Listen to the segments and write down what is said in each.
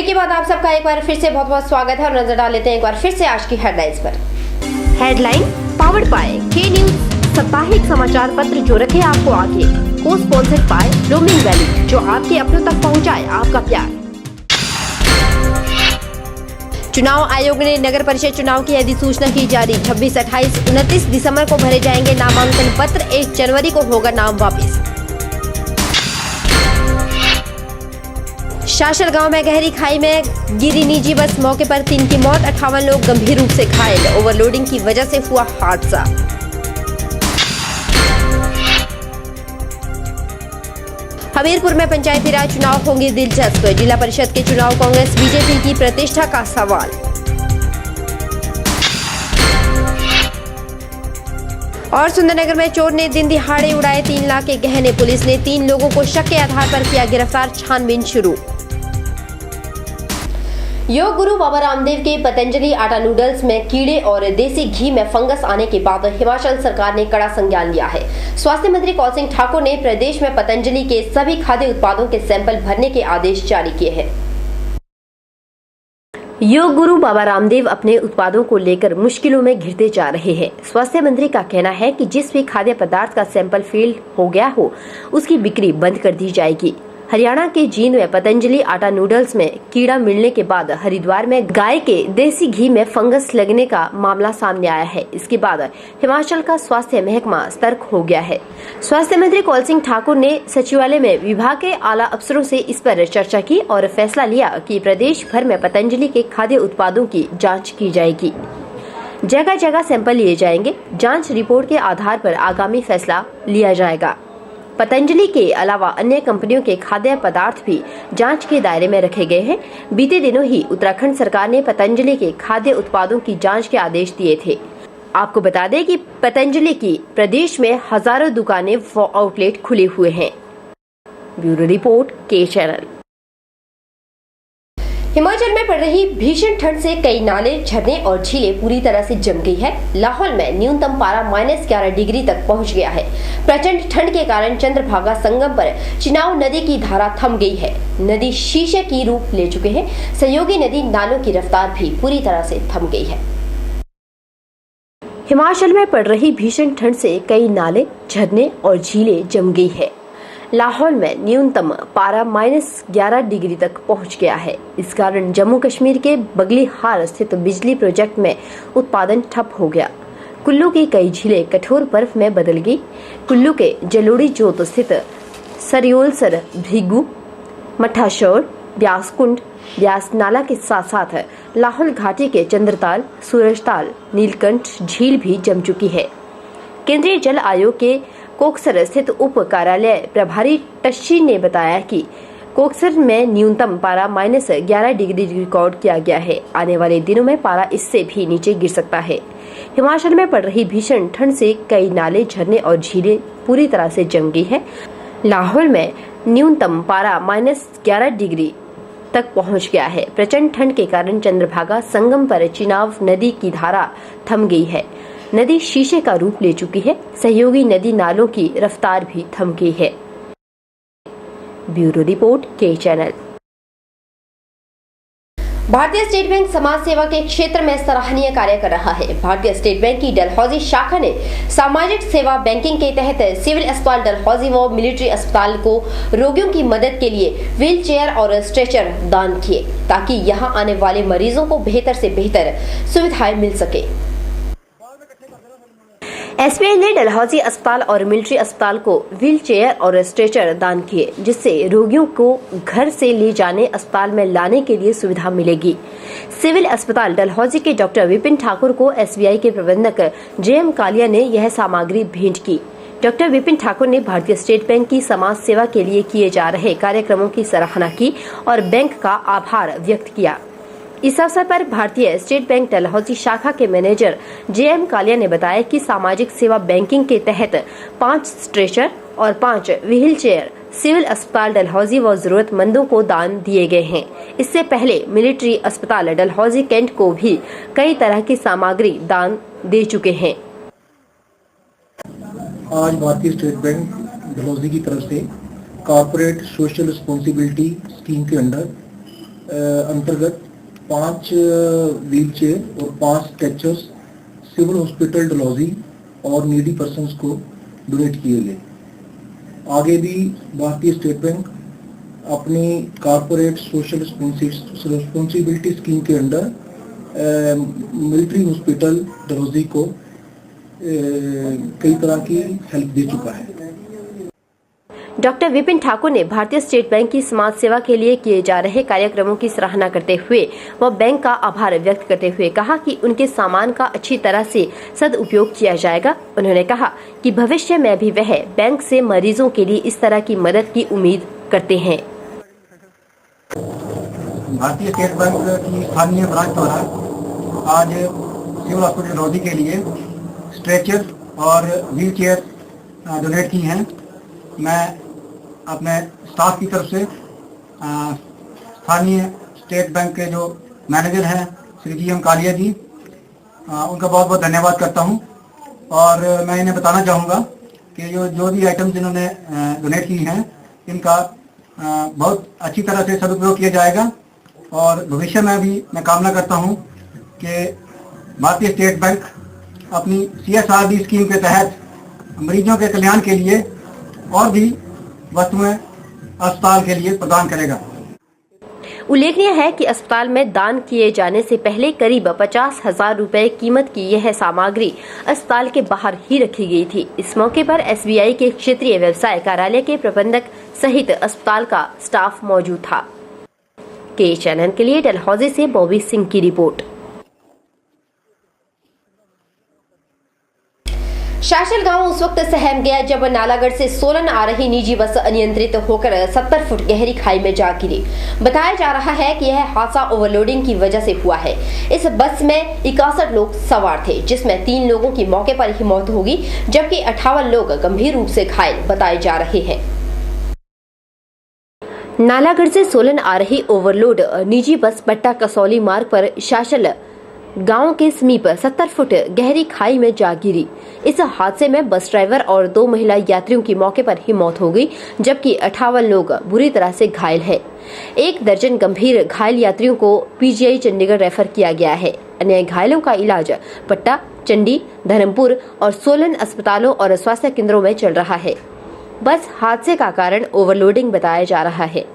Break के बाद आप सबका एक बार फिर से बहुत बहुत स्वागत है और नजर डाल लेते हैं एक बार फिर से आज की हेडलाइंस पर। हेडलाइन पावर्ड बाय के न्यूज, साप्ताहिक समाचार पत्र जो रखे आपको आगे, को स्पॉन्सर्ड बाय रोमिंग वैली, जो आपके अपनों तक पहुंचाए आपका प्यार। चुनाव आयोग ने नगर परिषद चुनाव की अधिसूचना की जारी। 26, 28, 29 दिसंबर को भरे जाएंगे नामांकन पत्र। 1 जनवरी को होगा नाम वापिस। शाशर गांव में गहरी खाई में गिरी निजी बस, मौके पर 3 की मौत, 58 लोग गंभीर रूप से घायल। ओवरलोडिंग की वजह से हुआ हादसा। हमीरपुर में पंचायती राज चुनाव होंगे दिलचस्प। जिला परिषद के चुनाव कांग्रेस बीजेपी की प्रतिष्ठा का सवाल। और सुंदरनगर में चोर ने दिन दिहाड़े उड़ाए 3 लाख के गहने। पुलिस ने 3 लोगों को शक के आधार पर किया गिरफ्तार, छानबीन शुरू। योग गुरु बाबा रामदेव के पतंजलि आटा नूडल्स में कीड़े और देसी घी में फंगस आने के बाद हिमाचल सरकार ने कड़ा संज्ञान लिया है। स्वास्थ्य मंत्री कौल सिंह ठाकुर ने प्रदेश में पतंजलि के सभी खाद्य उत्पादों के सैंपल भरने के आदेश जारी किए हैं। योग गुरु बाबा रामदेव अपने उत्पादों को लेकर मुश्किलों में घिरते जा रहे हैं। स्वास्थ्य मंत्री का कहना है कि जिस भी खाद्य पदार्थ का सैंपल फेल हो गया हो, उसकी बिक्री बंद कर दी जाएगी। हरियाणा के जींद में पतंजलि आटा नूडल्स में कीड़ा मिलने के बाद हरिद्वार में गाय के देसी घी में फंगस लगने का मामला सामने आया है। इसके बाद हिमाचल का स्वास्थ्य महकमा सतर्क हो गया है। स्वास्थ्य मंत्री कौल सिंह ठाकुर ने सचिवालय में विभाग के आला अफसरों से इस पर चर्चा की और फैसला लिया कि प्रदेश भर में पतंजलि के खाद्य उत्पादों की जाँच की जाएगी। जगह जगह सैंपल लिए जाएंगे। जाँच रिपोर्ट के आधार पर आगामी फैसला लिया जाएगा। पतंजलि के अलावा अन्य कंपनियों के खाद्य पदार्थ भी जांच के दायरे में रखे गए हैं। बीते दिनों ही उत्तराखंड सरकार ने पतंजलि के खाद्य उत्पादों की जांच के आदेश दिए थे। आपको बता दें कि पतंजलि की प्रदेश में हजारों दुकानें व आउटलेट खुले हुए हैं। ब्यूरो रिपोर्ट, के चैनल। हिमाचल में पड़ रही भीषण ठंड से कई नाले, झरने और झीलें पूरी तरह से जम गई है। लाहौल में न्यूनतम पारा -11 डिग्री तक पहुंच गया है। प्रचंड ठंड के कारण चंद्रभागा संगम पर चिनाव नदी की धारा थम गई है। नदी शीशे की रूप ले चुके हैं। सहयोगी नदी नालों की रफ्तार भी पूरी तरह से थम गई है। हिमाचल में पड़ रही भीषण ठंड से कई नाले, झरने और झीलें जम गई है। लाहौल में न्यूनतम पारा -11 डिग्री तक पहुंच गया है। इस कारण जम्मू कश्मीर के बगलीहार स्थित बिजली प्रोजेक्ट में उत्पादन ठप हो गया। कुल्लू की कई झीलें कठोर बर्फ में बदल गई। कुल्लू के जलोड़ी जोत स्थित सरयोलसर, भृगु, मठाशोर, ब्यासकुंड, ब्यास नाला के साथ साथ लाहौल घाटी के चंद्रताल, सूरजताल, नीलकंठ झील भी जम चुकी है। केंद्रीय जल आयोग के कोकसर स्थित उप कार्यालय प्रभारी टशी ने बताया कि कोकसर में न्यूनतम पारा -11 डिग्री रिकॉर्ड किया गया है। आने वाले दिनों में पारा इससे भी नीचे गिर सकता है। हिमाचल में पड़ रही भीषण ठंड से कई नाले, झरने और झीलें पूरी तरह से जम गई है। लाहौल में न्यूनतम पारा -11 डिग्री तक पहुंच गया है। प्रचंड ठंड के कारण चंद्रभागा संगम पर चिनाव नदी की धारा थम गई है। नदी शीशे का रूप ले चुकी है। सहयोगी नदी नालों की रफ्तार भी थम गई है। ब्यूरो रिपोर्ट, के चैनल। भारतीय स्टेट बैंक समाज सेवा के क्षेत्र में सराहनीय कार्य कर रहा है। भारतीय स्टेट बैंक की डलहौजी शाखा ने सामाजिक सेवा बैंकिंग के तहत सिविल अस्पताल डलहौजी व मिलिट्री अस्पताल को रोगियों की मदद के लिए व्हील चेयर और स्ट्रेचर दान किए, ताकि यहां आने वाले मरीजों को बेहतर से बेहतर सुविधाएं मिल सके। एसबीआई ने डलहौजी अस्पताल और मिलिट्री अस्पताल को व्हील चेयर और स्ट्रेचर दान किए, जिससे रोगियों को घर से ले जाने, अस्पताल में लाने के लिए सुविधा मिलेगी। सिविल अस्पताल डलहौजी के डॉक्टर विपिन ठाकुर को एसबीआई के प्रबंधक जेएम कालिया ने यह सामग्री भेंट की। डॉक्टर विपिन ठाकुर ने भारतीय स्टेट बैंक की समाज सेवा के लिए किए जा रहे कार्यक्रमों की सराहना की और बैंक का आभार व्यक्त किया। इस अवसर पर भारतीय स्टेट बैंक डलहौजी शाखा के मैनेजर जेएम कालिया ने बताया कि सामाजिक सेवा बैंकिंग के तहत 5 स्ट्रेचर और 5 व्हील चेयर सिविल अस्पताल डलहौजी व जरूरतमंदों को दान दिए गए हैं। इससे पहले मिलिट्री अस्पताल डलहौजी कैंट को भी कई तरह की सामग्री दान दे चुके हैं। आज भारतीय स्टेट बैंक डलहौजी की तरफ से कॉर्पोरेट सोशल रिस्पॉन्सिबिलिटी स्कीम के अंडर अंतर्गत 5 व्हील चेयर और 5 स्ट्रेचर्स सिविल हॉस्पिटल डलहौजी और नीडी पर्सन्स को डोनेट किए गए। आगे भी भारतीय स्टेट बैंक अपनी कॉरपोरेट सोशल रिस्पॉन्सिबिलिटी स्कीम के अंडर मिलिट्री हॉस्पिटल डलहौजी को कई तरह की हेल्प दे चुका है। डॉक्टर विपिन ठाकुर ने भारतीय स्टेट बैंक की समाज सेवा के लिए किए जा रहे कार्यक्रमों की सराहना करते हुए व बैंक का आभार व्यक्त करते हुए कहा कि उनके सामान का अच्छी तरह से सदुपयोग किया जाएगा। उन्होंने कहा कि भविष्य में भी वह बैंक से मरीजों के लिए इस तरह की मदद की उम्मीद करते हैं। भारतीय स्टेट बैंक की स्थानीय ब्रांच द्वारा आज सिविल हॉस्पिटल डलहौजी के लिए स्ट्रेचर और व्हील चेयर डोनेट की हैं। मैं अपने स्टाफ की तरफ से स्थानीय स्टेट बैंक के जो मैनेजर हैं श्री जी एम कालिया जी, उनका बहुत बहुत धन्यवाद करता हूं। और मैं इन्हें बताना चाहूँगा कि जो भी आइटम्स इन्होंने डोनेट की हैं इनका बहुत अच्छी तरह से सदुपयोग किया जाएगा। और भविष्य में भी मैं कामना करता हूं कि भारतीय स्टेट बैंक अपनी CSRD स्कीम के तहत मरीजों के कल्याण के लिए और भी वस्तुएं अस्पताल के लिए प्रदान करेगा। उल्लेखनीय है कि अस्पताल में दान किए जाने से पहले करीब 50,000 रुपए कीमत की यह सामग्री अस्पताल के बाहर ही रखी गई थी। इस मौके पर SBI के क्षेत्रीय व्यवसाय कार्यालय के प्रबंधक सहित अस्पताल का स्टाफ मौजूद था। के चैनल के लिए डलहौजी से बॉबी सिंह की रिपोर्ट। शाशल गांव उस वक्त सहम गया जब नालागढ़ से सोलन आ रही निजी बस अनियंत्रित होकर 70 फुट गहरी खाई में जा गिरी। बताया जा रहा है कि यह हादसा ओवरलोडिंग की वजह से हुआ है। इस बस में 61 लोग सवार थे, जिसमें 3 लोगों की मौके पर ही मौत हो गई, जबकि 58 लोग गंभीर रूप से घायल बताए जा रहे हैं। नालागढ़ से सोलन आ रही ओवरलोड निजी बस पट्टा कसौली मार्ग पर शाशल गांव के समीप 70 फुट गहरी खाई में जा गिरी। इस हादसे में बस ड्राइवर और 2 महिला यात्रियों की मौके पर ही मौत हो गई, जबकि 58 लोग बुरी तरह से घायल हैं। 1 दर्जन गंभीर घायल यात्रियों को PGI चंडीगढ़ रेफर किया गया है। अन्य घायलों का इलाज पट्टा, चंडी, धर्मपुर और सोलन अस्पतालों और स्वास्थ्य केंद्रों में चल रहा है। बस हादसे का कारण ओवरलोडिंग बताया जा रहा है।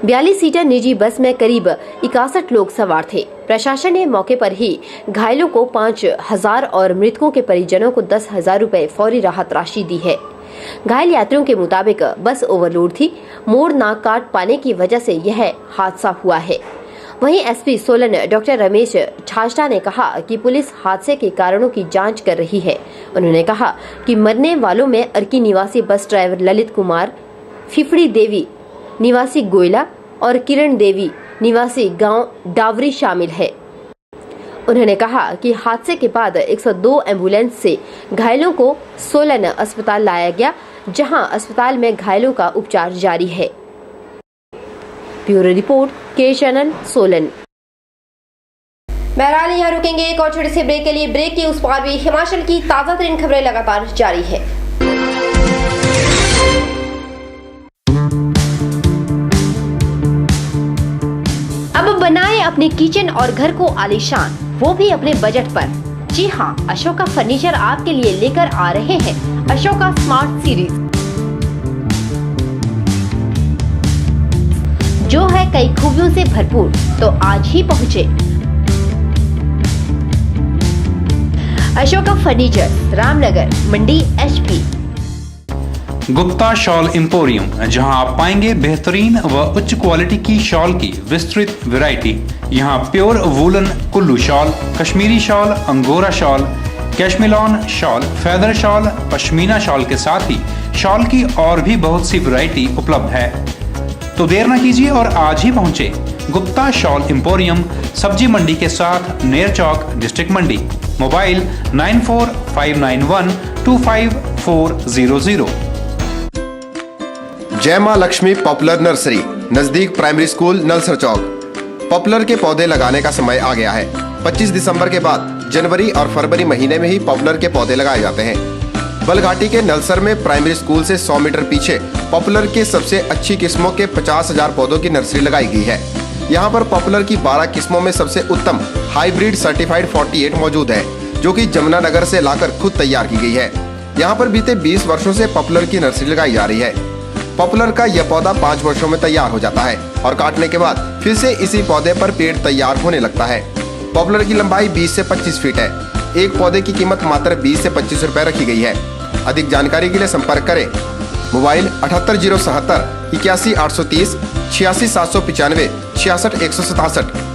42 सीटर निजी बस में करीब 61 लोग सवार थे। प्रशासन ने मौके पर ही घायलों को 5,000 और मृतकों के परिजनों को 10,000 रुपए फौरी राहत राशि दी है। घायल यात्रियों के मुताबिक बस ओवरलोड थी। मोड़ ना काट पाने की वजह से यह हादसा हुआ है। वहीं SP सोलन डॉक्टर रमेश छाजटा ने कहा कि पुलिस हादसे के कारणों की जांच कर रही है। उन्होंने कहा कि मरने वालों में अर्की निवासी बस ड्राइवर ललित कुमार, फिफड़ी देवी निवासी गोयला और किरण देवी निवासी गांव डावरी शामिल है। उन्होंने कहा कि हादसे के बाद 102 एम्बुलेंस से घायलों को सोलन अस्पताल लाया गया, जहां अस्पताल में घायलों का उपचार जारी है। ब्यूरो रिपोर्ट, के चैनल सोलन। बहरहाल यहाँ रुकेंगे एक और छोटे से ब्रेक के लिए। ब्रेक के उस पार भी हिमाचल की ताजा तरीन खबरें लगातार जारी है। अब बनाए अपने किचन और घर को आलीशान, वो भी अपने बजट पर। जी हाँ, अशोका फर्नीचर आपके लिए लेकर आ रहे हैं अशोका स्मार्ट सीरीज, जो है कई खूबियों से भरपूर। तो आज ही पहुँचे अशोका फर्नीचर, रामनगर, मंडी, HP। गुप्ता शॉल एम्पोरियम, जहां आप पाएंगे बेहतरीन व उच्च क्वालिटी की शॉल की विस्तृत वैरायटी। यहां pure woollen Kullu shawl, Kashmiri shawl, angora shawl, cashmilon shawl, feather shawl, pashmina shawl के साथ ही शॉल की और भी बहुत सी वैरायटी उपलब्ध है। तो देर न कीजिए और आज ही पहुंचे गुप्ता शॉल एम्पोरियम, सब्जी मंडी के साथ, नेर चौक, डिस्ट्रिक्ट मंडी। मोबाइल 9459125400। जय मां लक्ष्मी पॉपुलर नर्सरी, नजदीक प्राइमरी स्कूल, नलसर चौक। पॉपुलर के पौधे लगाने का समय आ गया है। 25 दिसंबर के बाद जनवरी और फरवरी महीने में ही पॉपुलर के पौधे लगाए जाते हैं। बलघाटी के नलसर में प्राइमरी स्कूल से 100 मीटर पीछे पॉपुलर के सबसे अच्छी किस्मों के 50,000 पौधों की नर्सरी लगाई गई है। यहाँ पर पॉपुलर की 12 किस्मों में सबसे उत्तम हाइब्रिड सर्टिफाइड 48 मौजूद है, जो कि जमुनानगर से लाकर खुद तैयार की गई है। यहाँ पर बीते 20 वर्षों से पॉपुलर की नर्सरी लगाई जा रही है। पॉपुलर का यह पौधा 5 वर्षों में तैयार हो जाता है और काटने के बाद फिर से इसी पौधे पर पेड़ तैयार होने लगता है। पॉपुलर की लंबाई 20 से 25 फीट है। एक पौधे की कीमत मात्र 20 से 25 रुपए रखी गई है। अधिक जानकारी के लिए संपर्क करें मोबाइल 78077 81830 86795 66167।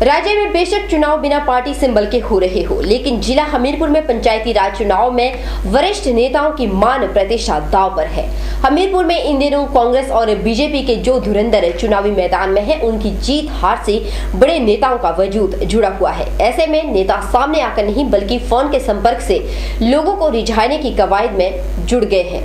राज्य में बेशक चुनाव बिना पार्टी सिंबल के हो रहे हो, लेकिन जिला हमीरपुर में पंचायती राज चुनाव में वरिष्ठ नेताओं की मान प्रतिष्ठा दांव पर है। हमीरपुर में इन दिनों कांग्रेस और बीजेपी के जो धुरंधर चुनावी मैदान में हैं, उनकी जीत हार से बड़े नेताओं का वजूद जुड़ा हुआ है। ऐसे में नेता सामने आकर नहीं बल्कि फोन के संपर्क से लोगों को रिझाने की कवायद में जुड़ गए हैं।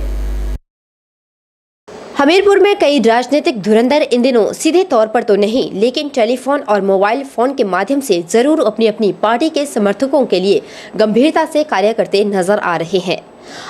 हमीरपुर में कई राजनीतिक धुरंधर इन दिनों सीधे तौर पर तो नहीं, लेकिन टेलीफोन और मोबाइल फोन के माध्यम से जरूर अपनी अपनी पार्टी के समर्थकों के लिए गंभीरता से कार्य करते नजर आ रहे हैं।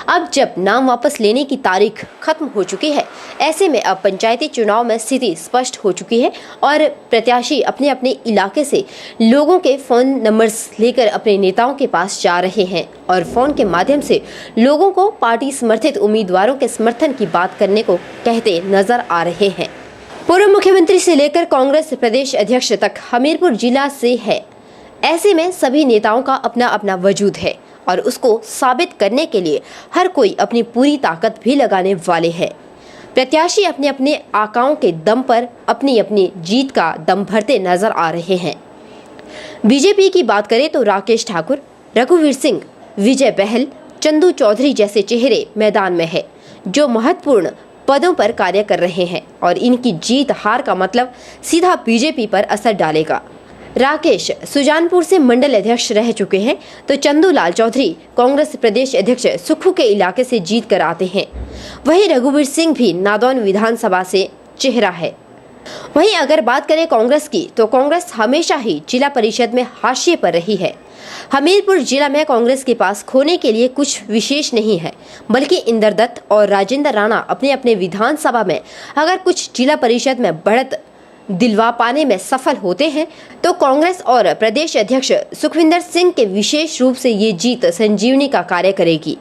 अब जब नाम वापस लेने की तारीख खत्म हो चुकी है, ऐसे में अब पंचायती चुनाव में स्थिति स्पष्ट हो चुकी है और प्रत्याशी अपने अपने इलाके से लोगों के फोन नंबर्स लेकर अपने नेताओं के पास जा रहे हैं और फोन के माध्यम से लोगों को पार्टी समर्थित उम्मीदवारों के समर्थन की बात करने को कहते नजर आ रहे हैं। पूर्व मुख्यमंत्री से लेकर कांग्रेस प्रदेश अध्यक्ष तक हमीरपुर जिला से है। ऐसे में सभी नेताओं का अपना अपना वजूद है और उसको साबित करने के लिए हर कोई अपनी पूरी ताकत भी लगाने वाले हैं। प्रत्याशी अपने अपने आकाओं के दम पर अपनी अपनी जीत का दम भरते नजर आ रहे हैं। बीजेपी की बात करें तो राकेश ठाकुर, रघुवीर सिंह, विजय बहल, चंदू चौधरी जैसे चेहरे मैदान में है, जो महत्वपूर्ण पदों पर कार्य कर रहे हैं और इनकी जीत हार का मतलब सीधा बीजेपी पर असर डालेगा। राकेश सुजानपुर से मंडल अध्यक्ष रह चुके हैं, तो चंदू लाल चौधरी कांग्रेस प्रदेश अध्यक्ष सुखू के इलाके से जीत कर आते हैं। वहीं रघुवीर सिंह भी नादौन विधानसभा से चेहरा है। वहीं अगर बात करें कांग्रेस की, तो कांग्रेस हमेशा ही जिला परिषद में हाशिए पर रही है। हमीरपुर जिला में कांग्रेस के पास खोने के लिए कुछ विशेष नहीं है, बल्कि इंदर दत्त और राजेंद्र राणा अपने अपने विधानसभा में अगर कुछ जिला परिषद में बढ़त दिलवा पाने में सफल होते हैं, तो कांग्रेस और प्रदेश अध्यक्ष सुखविंदर सिंह के विशेष रूप से ये जीत संजीवनी का कार्य करेगी।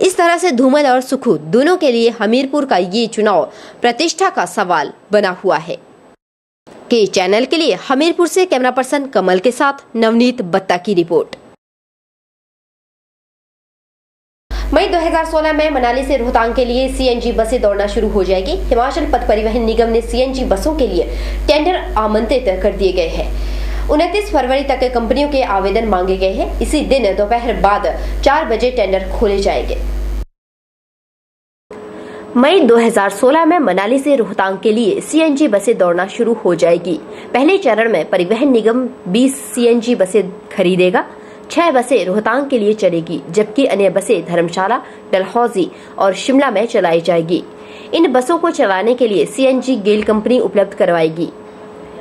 इस तरह से धूमल और सुखू दोनों के लिए हमीरपुर का ये चुनाव प्रतिष्ठा का सवाल बना हुआ है। के चैनल के लिए हमीरपुर से कैमरा पर्सन कमल के साथ नवनीत बत्ता की रिपोर्ट। मई 2016 में मनाली से रोहतांग के लिए सीएनजी बसें दौड़ना शुरू हो जाएगी। हिमाचल पथ परिवहन निगम ने सीएनजी बसों के लिए टेंडर आमंत्रित कर दिए गए हैं। 29 फरवरी तक कंपनियों के आवेदन मांगे गए हैं। इसी दिन दोपहर बाद 4 बजे टेंडर खोले जाएंगे। मई 2016 में मनाली से रोहतांग के लिए सीएनजी बसें दौड़ना शुरू हो जाएगी। पहले चरण में परिवहन निगम 20 सीएनजी बसें खरीदेगा। 6 बसें रोहतांग के लिए चलेगी, जबकि अन्य बसें धर्मशाला, डलहौजी और शिमला में चलाई जाएगी। इन बसों को चलाने के लिए सीएनजी गेल कंपनी उपलब्ध करवाएगी।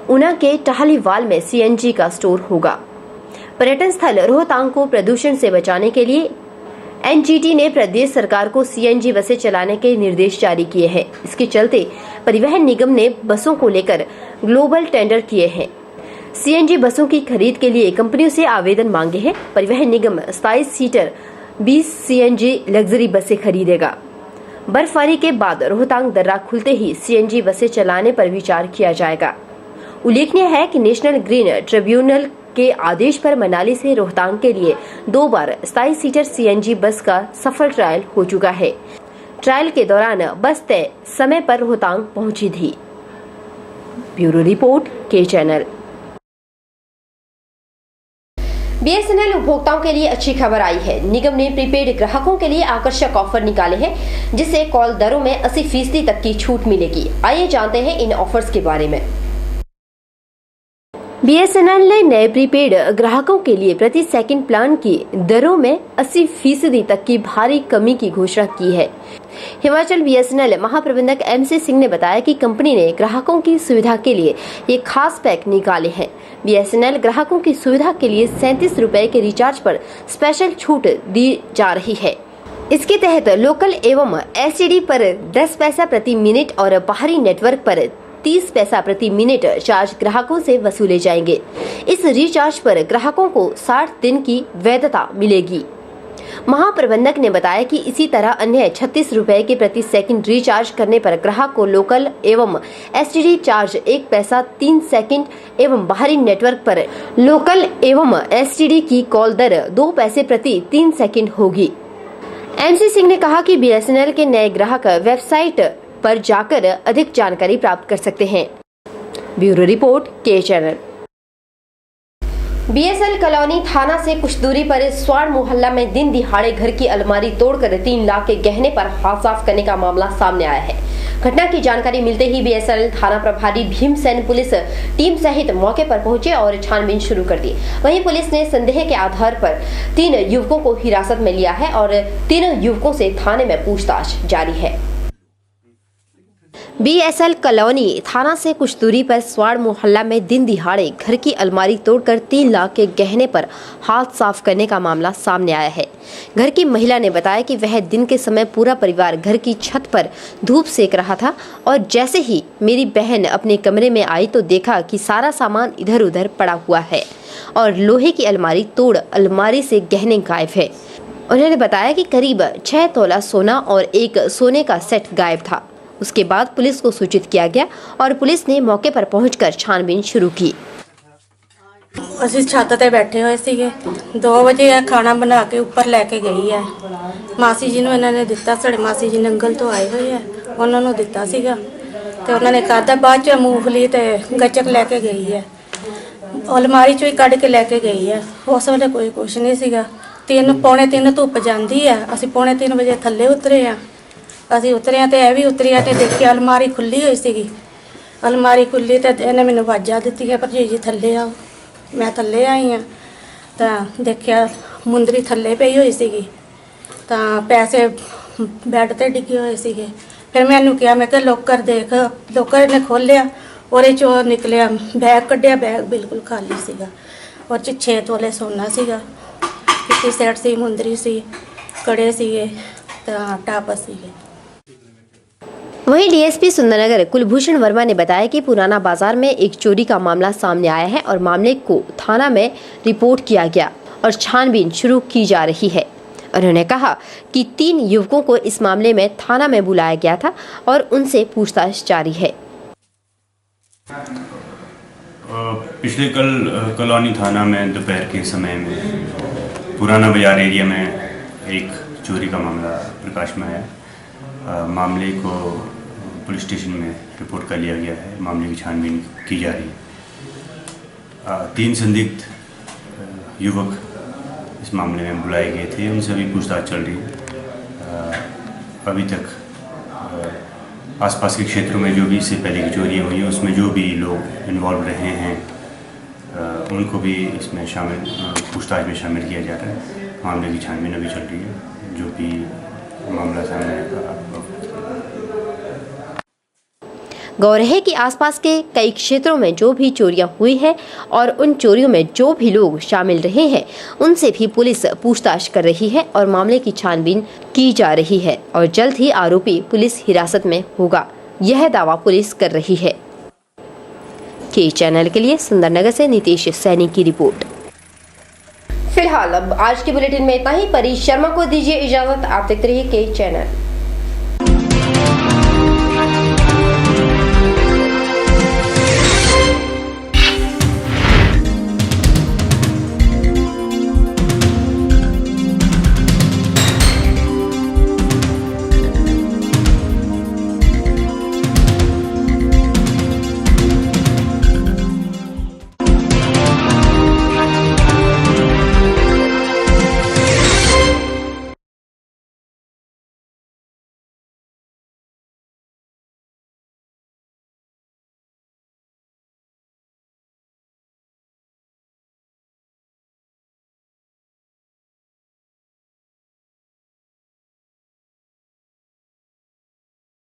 ऊना के टाहलीवाल में सीएनजी का स्टोर होगा। पर्यटन स्थल रोहतांग को प्रदूषण से बचाने के लिए एनजीटी ने प्रदेश सरकार को सीएनजी बसें चलाने के निर्देश जारी किए हैं। इसके चलते परिवहन निगम ने बसों को लेकर ग्लोबल टेंडर किए हैं। सीएनजी बसों की खरीद के लिए कंपनियों से आवेदन मांगे हैं। परिवहन निगम 27 सीटर 20 सीएनजी लग्जरी बसें खरीदेगा। बर्फबारी के बाद रोहतांग दर्रा खुलते ही सीएनजी बसें चलाने पर विचार किया जाएगा। उल्लेखनीय है कि नेशनल ग्रीन ट्रिब्यूनल के आदेश पर मनाली से रोहतांग के लिए 2 बार 27 सीटर सीएनजी बस का सफल ट्रायल हो चुका है। ट्रायल के दौरान बस तय समय पर रोहतांग पहुंची थी। ब्यूरो रिपोर्ट, के चैनल। बीएसएनएल उपभोक्ताओं के लिए अच्छी खबर आई है। निगम ने प्रीपेड ग्राहकों के लिए आकर्षक ऑफर निकाले हैं, जिससे कॉल दरों में 80% तक की छूट मिलेगी। आइए जानते हैं इन ऑफर्स के बारे में। बीएसएनएल ने नए प्रीपेड ग्राहकों के लिए प्रति सेकंड प्लान की दरों में 80% तक की भारी कमी की घोषणा की है। हिमाचल बीएसएनएल महाप्रबंधक एमसी सिंह ने बताया कि कंपनी ने ग्राहकों की सुविधा के लिए ये खास पैक निकाले हैं। बीएसएनएल ग्राहकों की सुविधा के लिए 37 रुपए के रिचार्ज पर स्पेशल छूट दी जा रही है। इसके तहत लोकल एवं एसटीडी पर 10 पैसा प्रति मिनट और बाहरी नेटवर्क पर 30 पैसा प्रति मिनट चार्ज ग्राहकों से वसूले जाएंगे। इस रिचार्ज पर ग्राहकों को 60 दिन की वैधता मिलेगी। महाप्रबंधक ने बताया कि इसी तरह अन्य 36 रुपए के प्रति सेकंड रिचार्ज करने पर ग्राहक को लोकल एवं एसटीडी चार्ज 1 पैसा 3 सेकंड एवं बाहरी नेटवर्क पर लोकल एवं एसटीडी की कॉल दर 2 पैसे प्रति 3 सेकंड होगी। MC सिंह ने कहा कि BSNL के नए ग्राहक वेबसाइट पर जाकर अधिक जानकारी प्राप्त कर सकते हैं। ब्यूरो रिपोर्ट के चैनल। BSL कॉलोनी थाना से कुछ दूरी पर स्वाड़ मोहल्ला में दिन दिहाड़े घर की अलमारी तोड़कर 3 लाख के गहने पर हाथ साफ करने का मामला सामने आया है। घटना की जानकारी मिलते ही BSL थाना प्रभारी भीमसेन पुलिस टीम सहित मौके पर पहुंचे और छानबीन शुरू कर दी। वहीं पुलिस ने संदेह के आधार पर 3 युवकों को हिरासत में लिया है और 3 युवकों से थाने में पूछताछ जारी है। BSL कॉलोनी थाना से कुछ दूरी पर स्वाड़ मोहल्ला में दिन दिहाड़े घर की अलमारी तोड़कर 3 लाख के गहने पर हाथ साफ करने का मामला सामने आया है। घर की महिला ने बताया कि वह दिन के समय पूरा परिवार घर की छत पर धूप सेक रहा था और जैसे ही मेरी बहन अपने कमरे में आई तो देखा कि सारा सामान इधर उधर पड़ा हुआ है और लोहे की अलमारी तोड़ अलमारी से गहने गायब है। उन्होंने बताया कि करीब 6 तोला सोना और एक सोने का सेट गायब था। उसके बाद पुलिस को सूचित किया गया और पुलिस ने मौके पर पहुंचकर छानबीन शुरू की। ਅਸੀਂ ਛੱਤ ਤੇ ਬੈਠੇ ਹੋਏ ਸੀਗੇ 2 ਵਜੇ ਇਹ ਖਾਣਾ ਬਣਾ ਕੇ ਉੱਪਰ ਲੈ ਕੇ ਗਈ ਹੈ। ਮਾਸੀ ਜੀ ਨੂੰ ਇਹਨਾਂ ਨੇ ਦਿੱਤਾ, ਸਾਡੇ ਮਾਸੀ ਜੀ ਨੰਗਲ ਤੋਂ ਆਏ ਹੋਏ ਆ, ਉਹਨਾਂ ਨੂੰ ਦਿੱਤਾ ਸੀਗਾ ਤੇ ਉਹਨਾਂ ਨੇ ਖਾਧਾ। ਬਾਅਦ ਚ ਮੂੰਗਫਲੀ ਤੇ ਗੱਚਕ ਲੈ ਕੇ ਗਈ ਹੈ, ਅਲਮਾਰੀ ਚੋਂ ਹੀ ਕੱਢ ਕੇ ਲੈ ਕੇ ਗਈ ਹੈ। ਉਸ ਵੇਲੇ ਕੋਈ ਕੁਛ ਨਹੀਂ ਸੀਗਾ। 3:45 ਧੁੱਪ ਜਾਂਦੀ ਹੈ, ਅਸੀਂ 2:45 ਵਜੇ ਥੱਲੇ ਉਤਰੇ ਆ। ਅਸੀਂ ਉਤਰਿਆ ਤੇ ਇਹ ਵੀ ਉਤਰਿਆ ਤੇ ਦੇਖਿਆ ਅਲਮਾਰੀ ਖੁੱਲੀ ਹੋਈ ਸੀਗੀ। ਅਲਮਾਰੀ ਖੁੱਲੀ ਤੇ ਇਹਨੇ ਮੈਨੂੰ ਆਵਾਜ਼ਾਂ ਦਿੱਤੀਆਂ, ਭਰਜਾਈ ਜੀ ਥੱਲੇ ਆਓ। ਮੈਂ ਥੱਲੇ ਆਈ ਆ ਤਾਂ ਦੇਖਿਆ ਮੁੰਦਰੀ ਥੱਲੇ ਪਈ ਹੋਈ ਸੀਗੀ, ਤਾਂ ਪੈਸੇ ਬੈੱਡ ਤੇ ਡਿੱਗੇ ਹੋਏ ਸੀਗੇ। ਫਿਰ ਮੈਨੂੰ ਕਿਹਾ, ਮੈਂ ਕਿਹਾ ਲੋਕਰ ਦੇਖ। ਲੋਕਰ ਨੇ ਖੋਲ੍ਹਿਆ, ਉਹਦੇ ਚੋਂ ਨਿਕਲਿਆ ਬੈਗ ਕੱਢਿਆ, ਬੈਗ ਬਿਲਕੁਲ ਖਾਲੀ ਸੀਗਾ। ਉਹ 'ਚ 6 ਤੋਲੇ ਸੋਨਾ ਸੀਗਾ, ਕਿੱਟੀ ਸੈਟ ਸੀ, ਮੁੰਦਰੀ ਸੀ, ਕੜੇ ਸੀਗੇ ਤਾਂ ਟਾਪਸ ਸੀਗੇ। वहीं DSP सुंदरनगर कुलभूषण वर्मा ने बताया कि पुराना बाजार में एक चोरी का मामला सामने आया है और मामले को थाना में रिपोर्ट किया गया और छानबीन शुरू की जा रही है। उन्होंने कहा कि 3 युवकों को इस मामले में थाना में बुलाया गया था और उनसे पूछताछ जारी है। पिछले कल कॉलोनी थाना में दोपहर के समय में पुराना बाजार एरिया में एक चोरी का मामला प्रकाश में आया। मामले को पुलिस स्टेशन में रिपोर्ट कर लिया गया है। मामले की छानबीन की जा रही है। 3 संदिग्ध युवक इस मामले में बुलाए गए थे, उनसे भी पूछताछ चल रही है। अभी तक आसपास के क्षेत्रों में जो भी इससे पहले की चोरियाँ हुई हैं उसमें जो भी लोग इन्वॉल्व रहे हैं उनको भी इसमें शामिल पूछताछ में शामिल किया जा रहा है। मामले की छानबीन अभी चल रही है। जो भी मामला सामने आएगा। गौर है कि आसपास के कई क्षेत्रों में जो भी चोरियां हुई है और उन चोरियों में जो भी लोग शामिल रहे हैं उनसे भी पुलिस पूछताछ कर रही है और मामले की छानबीन की जा रही है और जल्द ही आरोपी पुलिस हिरासत में होगा, यह दावा पुलिस कर रही है। के चैनल के लिए सुंदरनगर से नीतीश सैनी की रिपोर्ट। फिलहाल अब आज के बुलेटिन में इतना ही। परी शर्मा को दीजिए इजाजत। आप देखते रहिए के चैनल।